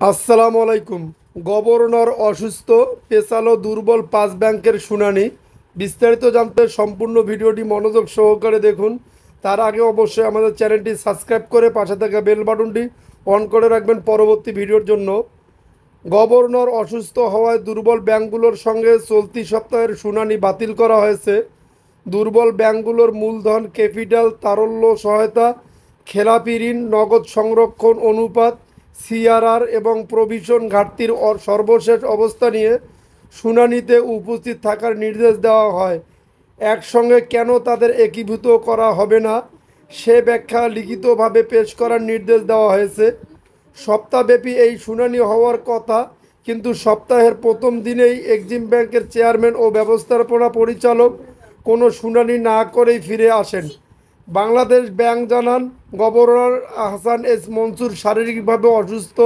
আসসালামু আলাইকুম। গভর্নর অসুস্থ, পেছালো দুর্বল 5 ব্যাংকের শুনানি। বিস্তারিত জানতে সম্পূর্ণ ভিডিওটি মনোযোগ সহকারে দেখুন। তার আগে অবশ্যই আমাদের চ্যানেলটি সাবস্ক্রাইব করে পাশে থাকা বেল বাটনটি অন করে রাখবেন পরবর্তী ভিডিওর জন্য। গভর্নর অসুস্থ হওয়ায় দুর্বল ব্যাংকগুলোর সঙ্গে চলতি সপ্তাহের শুনানি বাতিল করা হয়েছে। দুর্বল ব্যাংকগুলোর মূলধন, ক্যাপিটাল, তারল্য সহায়তা, খেলাপি ঋণ, নগদ সংরক্ষণ অনুপাত, সিআরআর এবং প্রভিশন ঘাটতির সর্বশেষ অবস্থা নিয়ে শুনানিতে উপস্থিত থাকার নির্দেশ দেওয়া হয়। একসঙ্গে কেন তাদের একীভূত করা হবে না সে ব্যাখ্যা লিখিতভাবে পেশ করার নির্দেশ দেওয়া হয়েছে। সপ্তাহব্যাপী এই শুনানি হওয়ার কথা, কিন্তু সপ্তাহের প্রথম দিনেই এক্সিম ব্যাংকের চেয়ারম্যান ও ব্যবস্থাপনা পরিচালক কোনো শুনানি না করেই ফিরে আসেন। বাংলাদেশ ব্যাংক জানান, গভর্নর আহসান এস মনসুর শারীরিকভাবে অসুস্থ,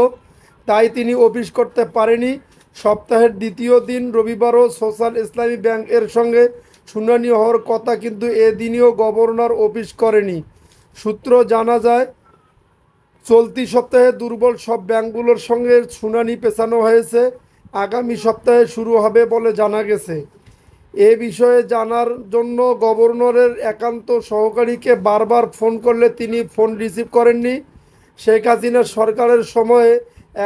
তাই তিনি অফিস করতে পারেনি। সপ্তাহের দ্বিতীয় দিন রবিবারও সোশ্যাল ইসলামী ব্যাংক এর সঙ্গে শুনানি হওয়ার কথা, কিন্তু এদিনও গভর্নর অফিস করেনি। সূত্র জানা যায়, চলতি সপ্তাহে দুর্বল সব ব্যাংকগুলোর সঙ্গে শুনানি পেছানো হয়েছে। আগামী সপ্তাহে শুরু হবে বলে জানা গেছে। এ বিষয়ে জানার জন্য গভর্নরের একান্ত সহকারীকে বারবার ফোন করলে তিনি ফোন রিসিভ করেননি। শেখ হাসিনার সরকারের সময়ে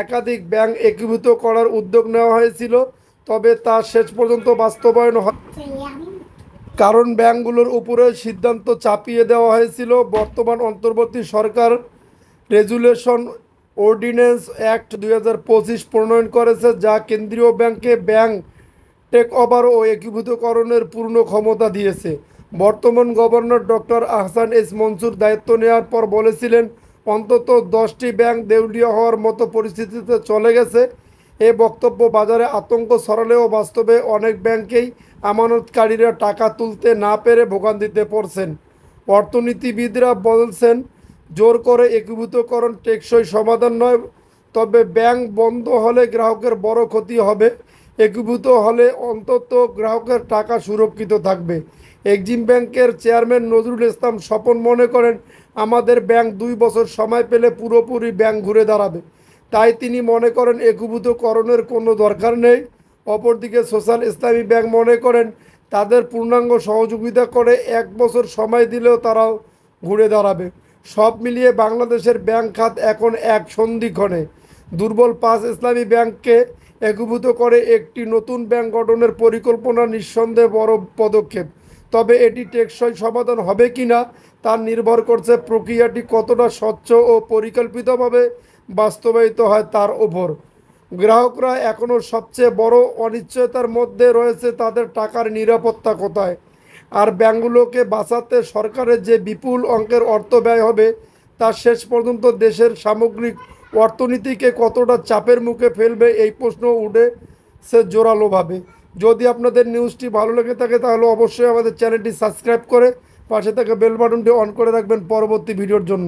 একাধিক ব্যাংক একীভূত করার উদ্যোগ নেওয়া হয়েছিল, তবে তা শেষ পর্যন্ত বাস্তবায়ন হয়, কারণ ব্যাংকগুলোর উপরে সিদ্ধান্ত চাপিয়ে দেওয়া হয়েছিল। বর্তমান অন্তর্বর্তী সরকার রেজুলেশন অর্ডিন্যান্স অ্যাক্ট 2025 প্রণয়ন করেছে, যা কেন্দ্রীয় ব্যাংকে ব্যাংক টেক ওভার ও একীভূতকরণের পূর্ণ ক্ষমতা দিয়েছে। বর্তমান governor doctor Ahsan S Mansur দায়িত্ব নেওয়ার পর বলেছিলেন, অন্তত 10টি ব্যাংক দেউলিয়া হওয়ার মতো পরিস্থিতিতে চলে গেছে। এ বক্তব্য বাজারে আতঙ্ক ছড়ালেও বাস্তবে অনেক ব্যাংকেই আমানতকারীরা টাকা তুলতে না পেরে ভোগান্তিতে পড়ছেন। অর্থনীতিবিদরা বলছেন, জোর করে একীভূতকরণ টেকসই সমাধান নয়, তবে ব্যাংক বন্ধ হলে গ্রাহকের বড় ক্ষতি হবে। একীভূত হলে অন্তত গ্রাহকের টাকা সুরক্ষিত থাকবে। এক্সিম ব্যাংকের চেয়ারম্যান নজরুল ইসলাম স্বপন মনে করেন, আমাদের ব্যাংক 2 বছর সময় পেলে পুরোপুরি ব্যাংক ঘুরে দাঁড়াবে, তাই তিনি মনে করেন একীভূতকরণের কোনো দরকার নেই। অপরদিকে সোশ্যাল ইসলামী ব্যাংক মনে করেন, তাদের পূর্ণাঙ্গ সহযোগিতা করে 1 বছর সময় দিলেও তারাও ঘুরে দাঁড়াবে। সব মিলিয়ে বাংলাদেশের ব্যাংক খাত এখন এক সন্ধিক্ষণে। দুর্বল 5 ইসলামী ব্যাংককে একীভূত করে একটি নতুন ব্যাংক গঠনের পরিকল্পনা নিঃসন্দেহে বড় পদক্ষেপ, তবে এটি টেকসই সমাধান হবে কিনা তা নির্ভর করছে প্রক্রিয়াটি কতটা স্বচ্ছ ও পরিকল্পিতভাবে বাস্তবায়িত হয় তার ওপর। গ্রাহকরা এখনও সবচেয়ে বড় অনিশ্চয়তার মধ্যে রয়েছে, তাদের টাকার নিরাপত্তা কোথায়। আর ব্যাংকগুলোকে বাঁচাতে সরকারের যে বিপুল অঙ্কের অর্থ ব্যয় হবে, তা শেষ পর্যন্ত দেশের সামগ্রিক অর্থনীতিকে কতটা চাপের মুখে ফেলবে, এই প্রশ্ন উঠেছে জোরালোভাবে। যদি আপনাদের নিউজটি ভালো লেগে থাকে তাহলে অবশ্যই আমাদের চ্যানেলটি সাবস্ক্রাইব করে পাশে থাকা বেল বাটনটি অন করে রাখবেন পরবর্তী ভিডিওর জন্য।